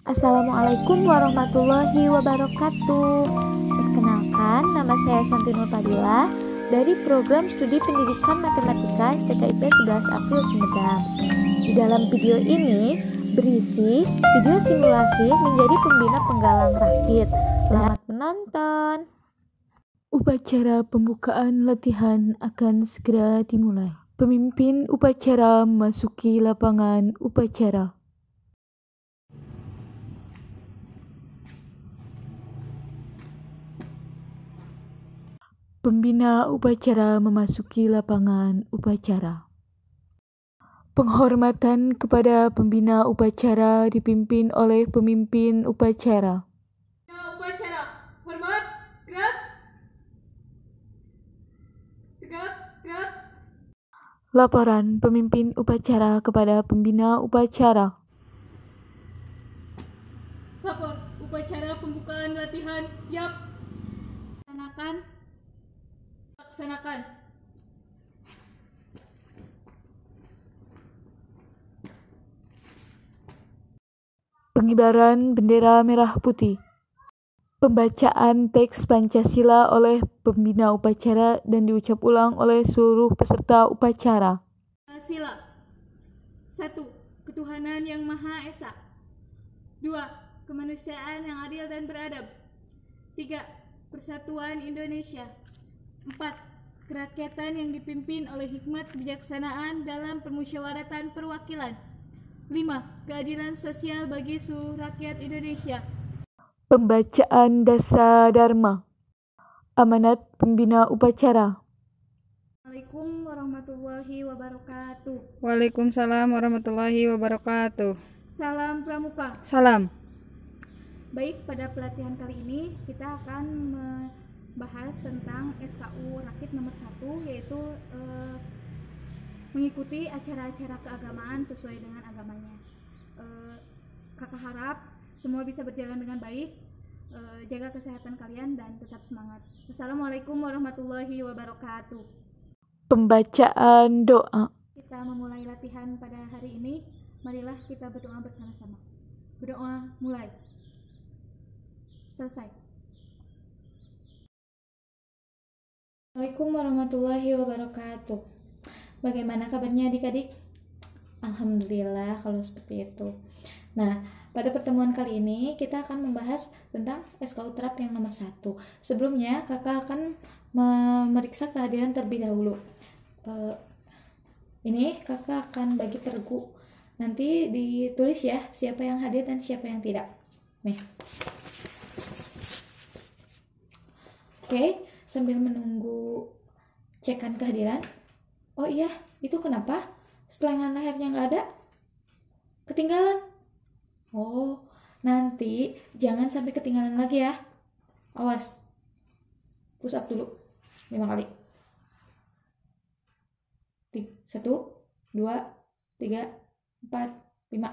Assalamualaikum warahmatullahi wabarakatuh. Perkenalkan, nama saya Santi Nur Padilla dari Program Studi Pendidikan Matematika STKIP 11 April Sumedang. Di dalam video ini berisi video simulasi menjadi pembina penggalang rakit. Selamat menonton. Upacara pembukaan latihan akan segera dimulai. Pemimpin upacara memasuki lapangan upacara. Pembina upacara memasuki lapangan upacara. Penghormatan kepada pembina upacara dipimpin oleh pemimpin upacara. Upacara, hormat, gerak, tegak, gerak. Laporan pemimpin upacara kepada pembina upacara. Lapor, upacara pembukaan latihan siap. Laksanakan. Pengibaran bendera merah putih. Pembacaan teks Pancasila oleh pembina upacara dan diucap ulang oleh seluruh peserta upacara. Sila. 1. Ketuhanan yang Maha Esa. 2. Kemanusiaan yang adil dan beradab. 3. Persatuan Indonesia. 4. Kerakyatan yang dipimpin oleh hikmat kebijaksanaan dalam permusyawaratan perwakilan. 5. Keadilan sosial bagi seluruh rakyat Indonesia. Pembacaan Dasar Dharma. Amanat pembina upacara. Assalamualaikum warahmatullahi wabarakatuh. Waalaikumsalam warahmatullahi wabarakatuh. Salam Pramuka. Salam. Baik, pada pelatihan kali ini kita akan membahas tentang SKU Rakit nomor 1, yaitu mengikuti acara-acara keagamaan sesuai dengan agamanya. Kakak harap semua bisa berjalan dengan baik, jaga kesehatan kalian dan tetap semangat. Assalamualaikum warahmatullahi wabarakatuh. Pembacaan doa. Kita memulai latihan pada hari ini. Marilah kita berdoa bersama-sama. Berdoa mulai. Selesai. Assalamualaikum warahmatullahi wabarakatuh. Bagaimana kabarnya adik-adik? Alhamdulillah kalau seperti itu. Nah, pada pertemuan kali ini kita akan membahas tentang SKU TRAP yang nomor 1. Sebelumnya kakak akan memeriksa kehadiran terlebih dahulu. Ini kakak akan bagi pergu. Nanti ditulis ya siapa yang hadir dan siapa yang tidak. Nih. Oke, sambil menunggu cekan kehadiran. Oh iya, itu kenapa? Setelangan lehernya nggak ada? Ketinggalan? Oh, nanti jangan sampai ketinggalan lagi ya. Awas. Push up dulu 5 kali. 1, 2, 3, 4, 5.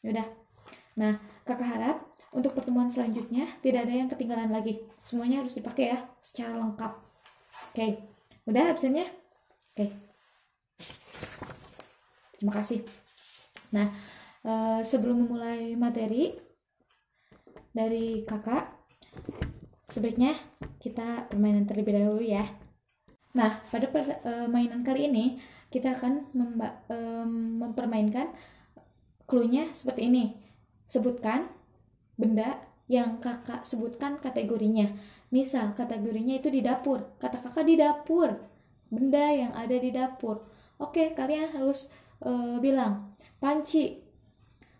Yaudah. Nah, kakak harap untuk pertemuan selanjutnya tidak ada yang ketinggalan lagi. Semuanya harus dipakai ya secara lengkap. Oke. Udah absennya? Oke. Terima kasih. Nah, sebelum memulai materi dari kakak, sebaiknya kita permainan terlebih dahulu ya. Nah, pada mainan kali ini kita akan mempermainkan clue-nya seperti ini. Sebutkan benda yang kakak sebutkan kategorinya. Misal kategorinya itu di dapur. Kata kakak di dapur. Benda yang ada di dapur. Oke, kalian harus bilang panci,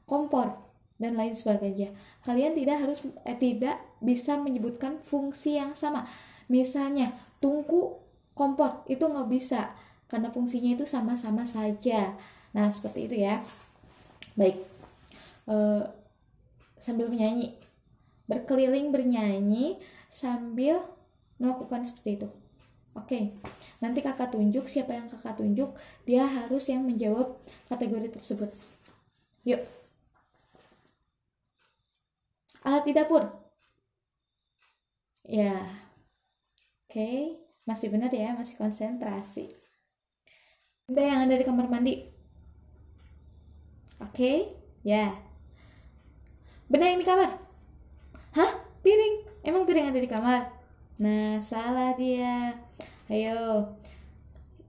kompor, dan lain sebagainya. Kalian tidak bisa menyebutkan fungsi yang sama. Misalnya tungku, kompor, itu nggak bisa karena fungsinya itu sama-sama saja. Nah, seperti itu ya. Baik. Sambil menyanyi, berkeliling bernyanyi sambil melakukan seperti itu. Oke. Nanti kakak tunjuk, siapa yang kakak tunjuk, dia harus yang menjawab kategori tersebut. Yuk. Alat di dapur. Ya. Oke. Masih benar ya, masih konsentrasi. Benda yang ada di kamar mandi. Oke. Ya. Benda yang di kamar. Hah? Piring? Emang piring ada di kamar? Nah, salah dia. Ayo.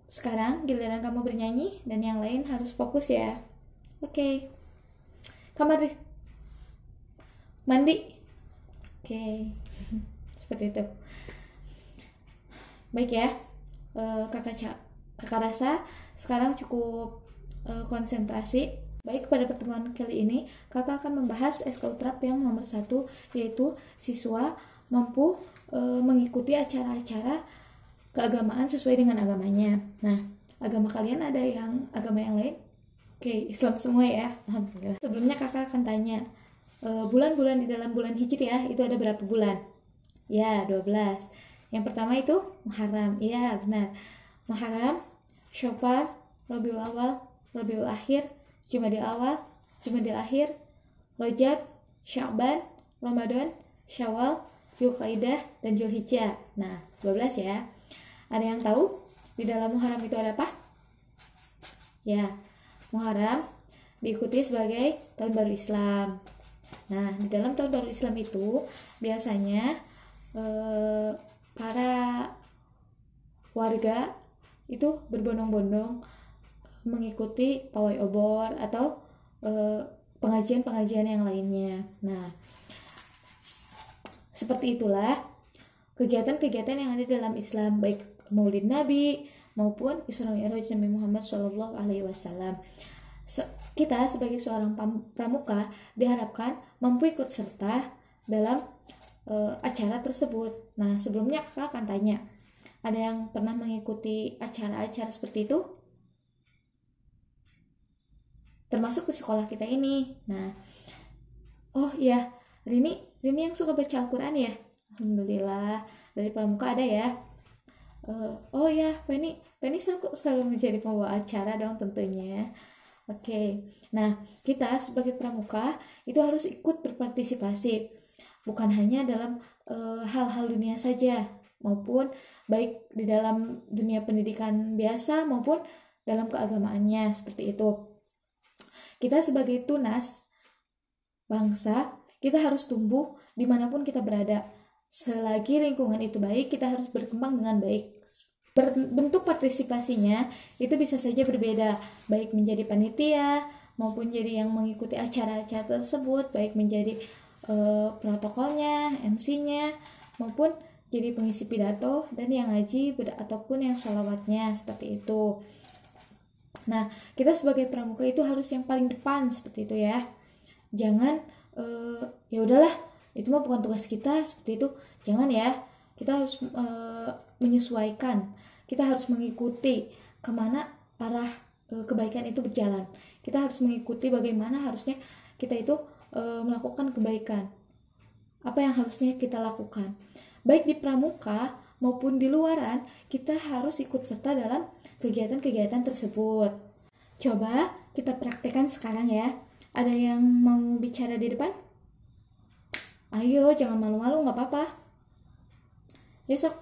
Sekarang giliran kamu bernyanyi dan yang lain harus fokus ya. Oke. Kamar deh. Mandi. Oke. Seperti itu. Baik ya. Kakak rasa sekarang cukup konsentrasi. Baik, pada pertemuan kali ini kakak akan membahas SKU TRAP yang nomor 1, yaitu siswa mampu mengikuti acara-acara keagamaan sesuai dengan agamanya. Nah, agama kalian ada yang agama yang lain? Oke, Islam semua ya. Alhamdulillah. Sebelumnya kakak akan tanya, bulan-bulan di dalam bulan Hijriah itu ada berapa bulan? Ya, 12. Yang pertama itu Muharram. Iya, benar. Muharram, Syawal, Rabiul Awal, Rabiul Akhir, Jumadil Awal, Jumadil Akhir, Rajab, Sya'ban, Ramadan, Syawal, Dzulqa'dah, dan Dzulhijjah. Nah, 12 ya. Ada yang tahu di dalam Muharram itu ada apa? Ya, Muharram diikuti sebagai Tahun Baru Islam. Nah, di dalam Tahun Baru Islam itu biasanya para warga itu berbondong-bondong mengikuti pawai obor atau pengajian-pengajian yang lainnya. Nah, seperti itulah kegiatan-kegiatan yang ada dalam Islam, baik Maulid Nabi maupun Isra Mi'raj Nabi Muhammad SAW. Kita sebagai seorang pramuka diharapkan mampu ikut serta dalam acara tersebut. Nah, sebelumnya kakak akan tanya, ada yang pernah mengikuti acara-acara seperti itu? Termasuk di sekolah kita ini. Nah, oh iya, Rini yang suka baca Al-Quran ya? Alhamdulillah, dari pramuka ada ya. Oh ya, Penny selalu menjadi pembawa acara dong tentunya. Oke, nah kita sebagai pramuka itu harus ikut berpartisipasi, bukan hanya dalam hal-hal dunia saja, maupun baik di dalam dunia pendidikan biasa maupun dalam keagamaannya, seperti itu. Kita sebagai tunas bangsa, kita harus tumbuh dimanapun kita berada. Selagi lingkungan itu baik, kita harus berkembang dengan baik. Bentuk partisipasinya itu bisa saja berbeda, baik menjadi panitia maupun jadi yang mengikuti acara-acara tersebut, baik menjadi protokolnya, MC-nya, maupun jadi pengisi pidato dan yang ngaji ataupun yang sholawatnya, seperti itu. Nah, kita sebagai pramuka itu harus yang paling depan, seperti itu ya. Jangan ya udahlah, itu mah bukan tugas kita, seperti itu. Jangan ya. Kita harus menyesuaikan. Kita harus mengikuti kemana arah kebaikan itu berjalan. Kita harus mengikuti bagaimana harusnya kita itu melakukan kebaikan. Apa yang harusnya kita lakukan. Baik di pramuka maupun di luaran, kita harus ikut serta dalam kegiatan-kegiatan tersebut. Coba kita praktekkan sekarang ya. Ada yang mau bicara di depan? Ayo, jangan malu-malu, nggak apa-apa. Besok.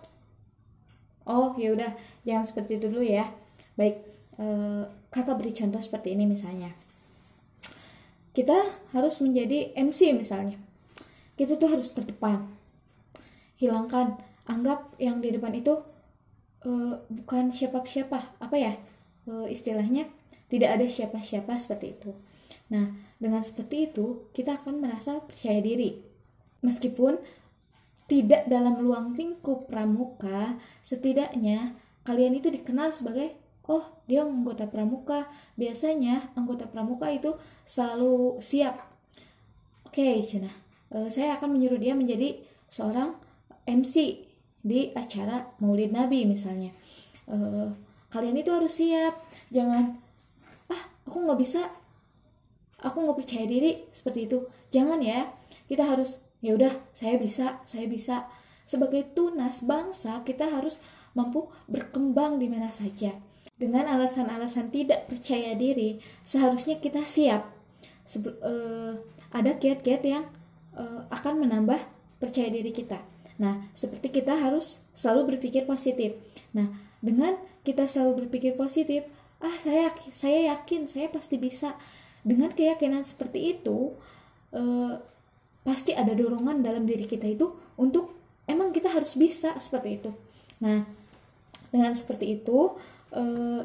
Oh, ya udah, jangan seperti itu dulu ya. Baik, kakak beri contoh seperti ini misalnya. Kita harus menjadi MC misalnya. Kita tuh harus terdepan. Hilangkan, anggap yang di depan itu bukan siapa-siapa, apa ya? Istilahnya tidak ada siapa-siapa, seperti itu. Nah, dengan seperti itu kita akan merasa percaya diri. Meskipun tidak dalam ruang lingkup pramuka, setidaknya kalian itu dikenal sebagai, oh dia anggota pramuka. Biasanya anggota pramuka itu selalu siap. Oke, Cina, saya akan menyuruh dia menjadi seorang MC di acara Maulid Nabi misalnya. Kalian itu harus siap. Jangan, aku nggak bisa, aku nggak percaya diri, seperti itu. Jangan ya. Kita harus, ya udah, saya bisa. Sebagai tunas bangsa, kita harus mampu berkembang di mana saja. Dengan alasan-alasan tidak percaya diri, seharusnya kita siap. Ada kiat-kiat yang akan menambah percaya diri kita. Nah, seperti kita harus selalu berpikir positif. Nah, dengan kita selalu berpikir positif, saya yakin, saya pasti bisa. Dengan keyakinan seperti itu, pasti ada dorongan dalam diri kita itu untuk emang kita harus bisa seperti itu. Nah, dengan seperti itu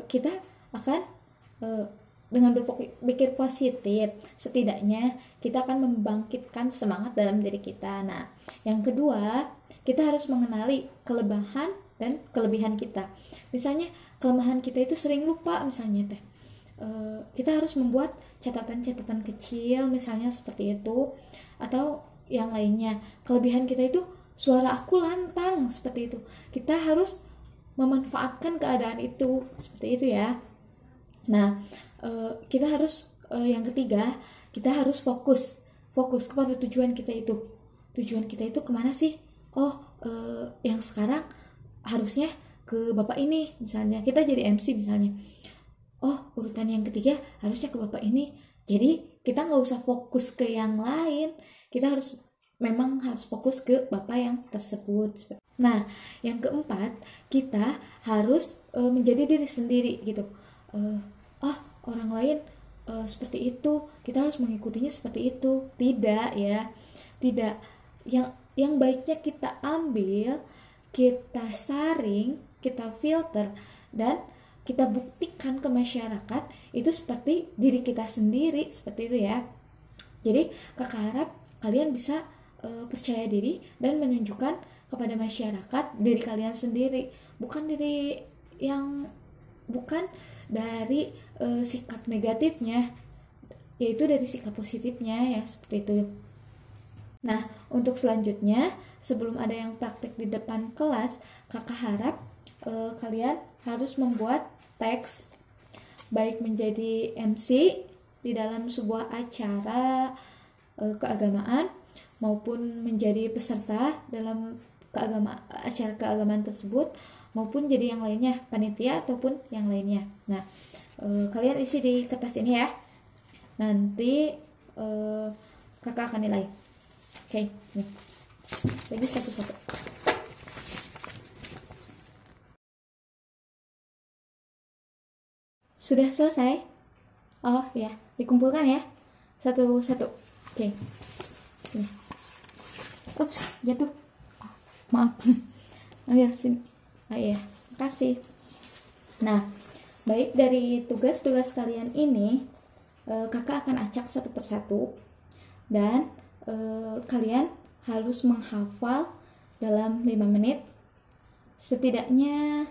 kita akan dengan berpikir positif, setidaknya kita akan membangkitkan semangat dalam diri kita. Nah, yang kedua, kita harus mengenali kelemahan dan kelebihan kita. Misalnya kelemahan kita itu sering lupa misalnya teh. Kita harus membuat catatan-catatan kecil misalnya seperti itu, atau yang lainnya. Kelebihan kita itu suara aku lantang seperti itu. Kita harus memanfaatkan keadaan itu seperti itu ya. Nah, kita harus yang ketiga, kita harus fokus kepada tujuan kita itu. Tujuan kita itu kemana sih? Yang sekarang harusnya ke bapak ini misalnya. Kita jadi MC misalnya. Urutan yang ketiga harusnya ke bapak ini. Jadi kita nggak usah fokus ke yang lain. Kita memang harus fokus ke bapak yang tersebut. Nah, yang keempat, kita harus menjadi diri sendiri gitu. Orang lain seperti itu, kita harus mengikutinya seperti itu. Tidak ya, tidak. Yang baiknya kita ambil, kita saring, kita filter, dan kita buktikan ke masyarakat itu seperti diri kita sendiri, seperti itu ya. Jadi kakak harap kalian bisa percaya diri dan menunjukkan kepada masyarakat diri kalian sendiri, bukan dari sikap negatifnya, yaitu dari sikap positifnya ya, seperti itu. Nah, untuk selanjutnya, sebelum ada yang praktek di depan kelas, kakak harap kalian harus membuat teks, baik menjadi MC di dalam sebuah acara keagamaan maupun menjadi peserta dalam acara keagamaan tersebut, maupun jadi yang lainnya, panitia ataupun yang lainnya. Nah, kalian isi di kertas ini ya. Nanti kakak akan nilai. Oke, nih. Bagi satu-satu. Sudah selesai? Oh ya, dikumpulkan ya. Satu-satu. Oke. Ups, jatuh. Maaf. Ambil sini. Iya, makasih. Nah, baik, dari tugas-tugas kalian ini, kakak akan acak satu persatu. Dan kalian harus menghafal dalam 5 menit. Setidaknya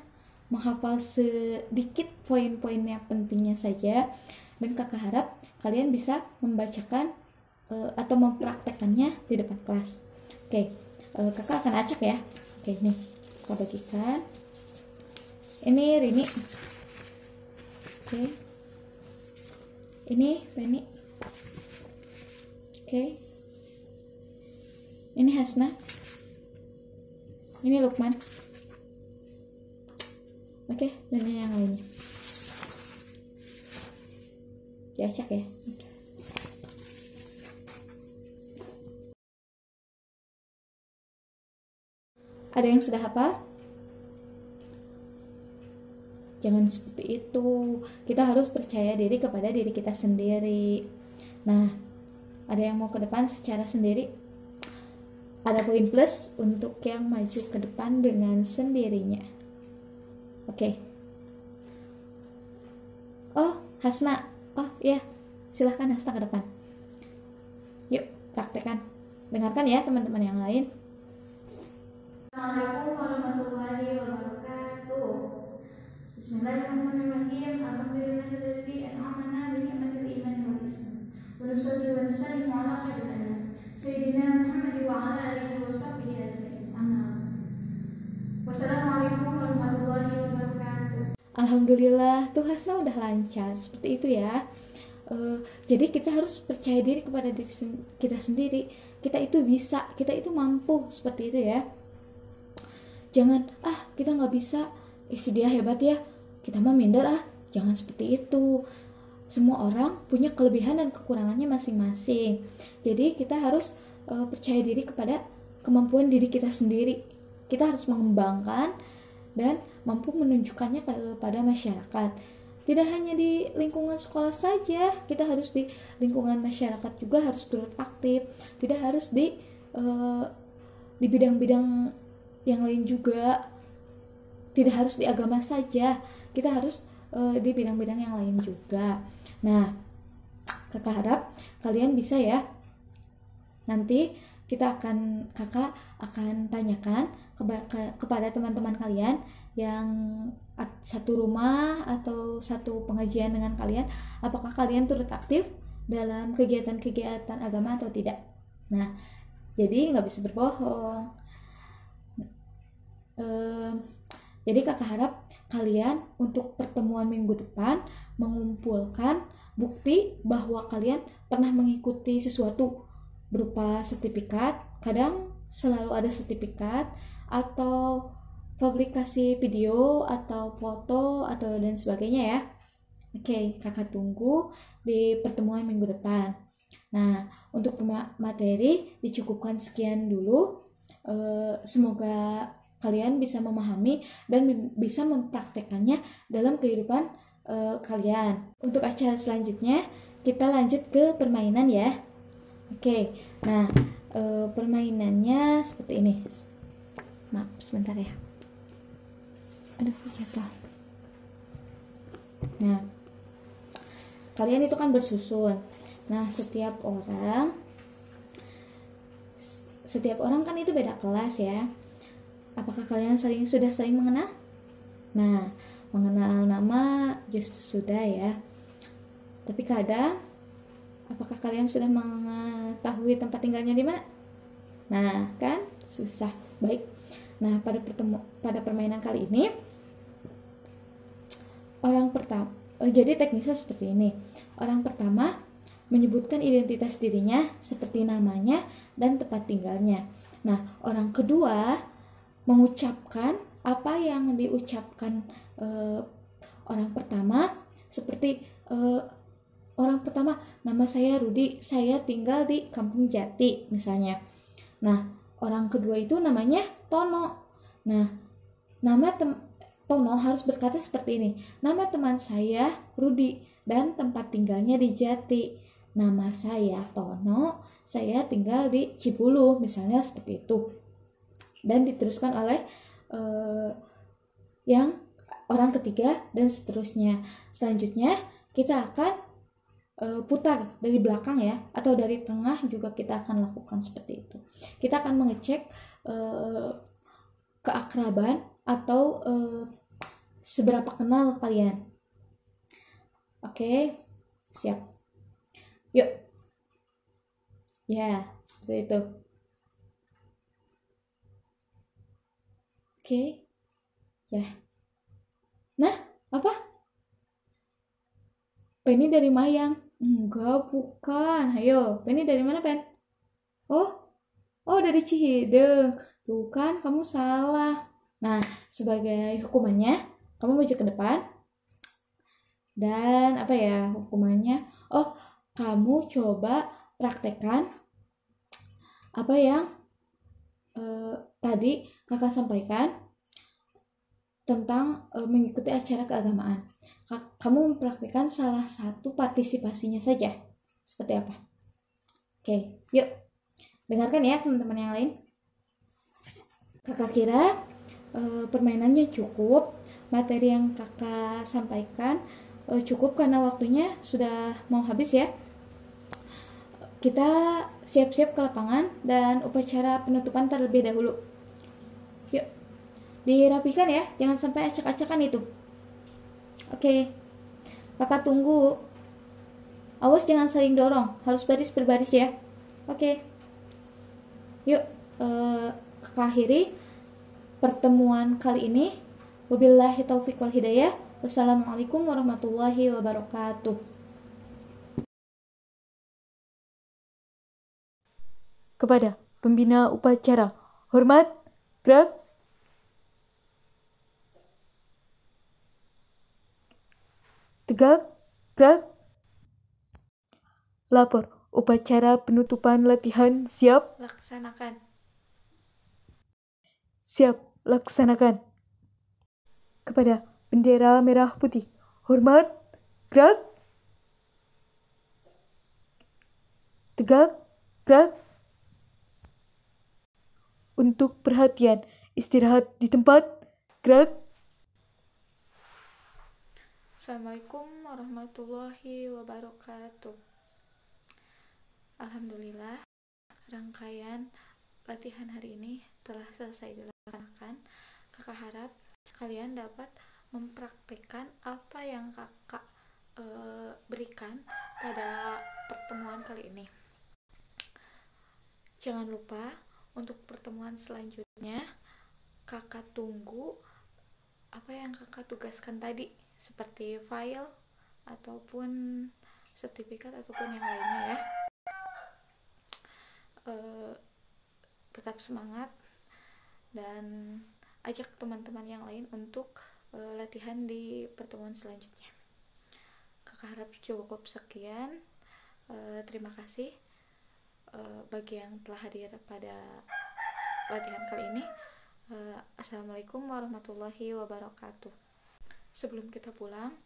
menghafal sedikit poin-poinnya pentingnya saja, dan kakak harap kalian bisa membacakan atau mempraktekannya di depan kelas. Oke, kakak akan acak ya. Oke, nih kita bagikan. Ini Rini. Oke, ini Penny. Oke, ini Hasna. Ini Lukman. Oke, dan ini yang lainnya. Diacak ya. Oke. Ada yang sudah hafal? Jangan seperti itu. Kita harus percaya diri kepada diri kita sendiri. Nah, ada yang mau ke depan secara sendiri? Ada poin plus untuk yang maju ke depan dengan sendirinya. Oke. Hasna. Iya. Silahkan Hasna ke depan. Yuk, praktekkan. Dengarkan ya teman-teman yang lain. Assalamualaikum warahmatullahi wabarakatuh. Bismillahirrahmanirrahim. Alhamdulillahilladzi an'amana bi ni'matil imani wal islam. Wa nusalli wa nusallimu ala khairil anam sayyidina Muhammad wa ala alihi wa sahbihi ajma'in. Wassalamualaikum warahmatullahi wabarakatuh. Alhamdulillah, tuh Hasna udah lancar. Seperti itu ya. Jadi kita harus percaya diri kepada diri kita sendiri. Kita itu bisa, kita itu mampu, seperti itu ya. Jangan, kita nggak bisa, si dia hebat ya, kita mah minder Jangan seperti itu. Semua orang punya kelebihan dan kekurangannya masing-masing. Jadi kita harus percaya diri kepada kemampuan diri kita sendiri. Kita harus mengembangkan dan mampu menunjukkannya kepada masyarakat. tidak hanya di lingkungan sekolah saja, kita harus di lingkungan masyarakat juga harus turut aktif, tidak harus di bidang-bidang yang lain juga, tidak harus di agama saja, kita harus di bidang-bidang yang lain juga. Nah, kakak harap kalian bisa ya, nanti kakak akan tanyakan kepada teman-teman kalian yang satu rumah atau satu pengajian dengan kalian, apakah kalian turut aktif dalam kegiatan-kegiatan agama atau tidak. Nah, jadi nggak bisa berbohong. Jadi kakak harap kalian untuk pertemuan minggu depan mengumpulkan bukti bahwa kalian pernah mengikuti sesuatu berupa sertifikat, kadang selalu ada sertifikat atau publikasi video atau foto atau dan sebagainya ya. Oke, kakak tunggu di pertemuan minggu depan. Nah, untuk materi dicukupkan sekian dulu. Semoga kalian bisa memahami dan bisa mempraktekannya dalam kehidupan kalian. Untuk acara selanjutnya kita lanjut ke permainan ya. Oke, nah permainannya seperti ini. Maaf, sebentar ya. Aduh, jatuh. Nah, kalian itu kan bersusun. Nah, setiap orang kan itu beda kelas ya. Apakah kalian sudah saling mengenal? Nah, mengenal nama justru sudah ya. Tapi kadang, apakah kalian sudah mengetahui tempat tinggalnya di mana? Nah, kan susah. Baik. Nah, pada permainan kali ini, orang pertama, jadi teknisnya seperti ini. Orang pertama menyebutkan identitas dirinya seperti namanya dan tempat tinggalnya. Nah, orang kedua mengucapkan apa yang diucapkan orang pertama, seperti orang pertama, nama saya Rudi, saya tinggal di Kampung Jati misalnya. Nah, orang kedua itu namanya Tono. Nah, Tono harus berkata seperti ini. Nama teman saya Rudi dan tempat tinggalnya di Jati. Nama saya Tono, saya tinggal di Cibulu misalnya, seperti itu. Dan diteruskan oleh yang orang ketiga dan seterusnya. Selanjutnya kita akan putar dari belakang ya, atau dari tengah juga kita akan lakukan seperti itu. Kita akan mengecek keakraban atau seberapa kenal kalian. Oke, siap. Yuk. Ya, seperti itu. Oke. Ya. Nah, apa? Penny dari Mayang. Enggak, bukan. Ayo, Penny dari mana, Pen? Oh, dari Cihideng. Tuh kan, kamu salah. Nah, sebagai hukumannya, kamu maju ke depan. Dan apa ya hukumannya? Oh, kamu coba praktekkan apa yang tadi kakak sampaikan tentang mengikuti acara keagamaan. Kamu mempraktikkan salah satu partisipasinya saja. Seperti apa? Oke, yuk. Dengarkan ya teman-teman yang lain. Kakak kira permainannya cukup. Materi yang kakak sampaikan cukup karena waktunya sudah mau habis ya. Kita siap-siap ke lapangan dan upacara penutupan terlebih dahulu. Yuk. Dirapikan ya, jangan sampai acak-acakan itu. Oke, kakak tunggu. Awas jangan saling dorong, harus baris berbaris ya. Oke. Yuk, kakak akhiri pertemuan kali ini. Wabillahi taufiq wal hidayah. Wassalamualaikum warahmatullahi wabarakatuh. Kepada pembina upacara, hormat, gerak. Tegak, gerak. Lapor, upacara penutupan latihan siap. Laksanakan. Siap, laksanakan. Kepada bendera merah putih, Hormat, gerak. Tegak, gerak. Untuk perhatian, istirahat di tempat, gerak. Assalamualaikum warahmatullahi wabarakatuh. Alhamdulillah, rangkaian latihan hari ini telah selesai dilaksanakan. Kakak harap kalian dapat mempraktikkan apa yang kakak berikan pada pertemuan kali ini. Jangan lupa untuk pertemuan selanjutnya kakak tunggu apa yang kakak tugaskan tadi, seperti file ataupun sertifikat ataupun yang lainnya ya. Tetap semangat dan ajak teman-teman yang lain untuk latihan di pertemuan selanjutnya. Kakak harap cukup sekian. Terima kasih bagi yang telah hadir pada latihan kali ini. Assalamualaikum warahmatullahi wabarakatuh. Sebelum kita pulang,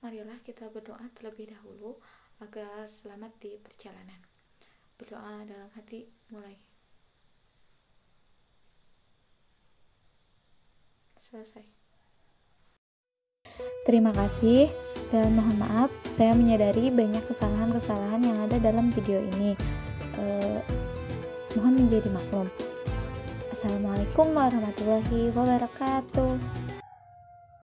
marilah kita berdoa terlebih dahulu agar selamat di perjalanan. Berdoa dalam hati, mulai. Selesai. Terima kasih dan mohon maaf, saya menyadari banyak kesalahan-kesalahan yang ada dalam video ini. Mohon menjadi maklum. Assalamualaikum warahmatullahi wabarakatuh.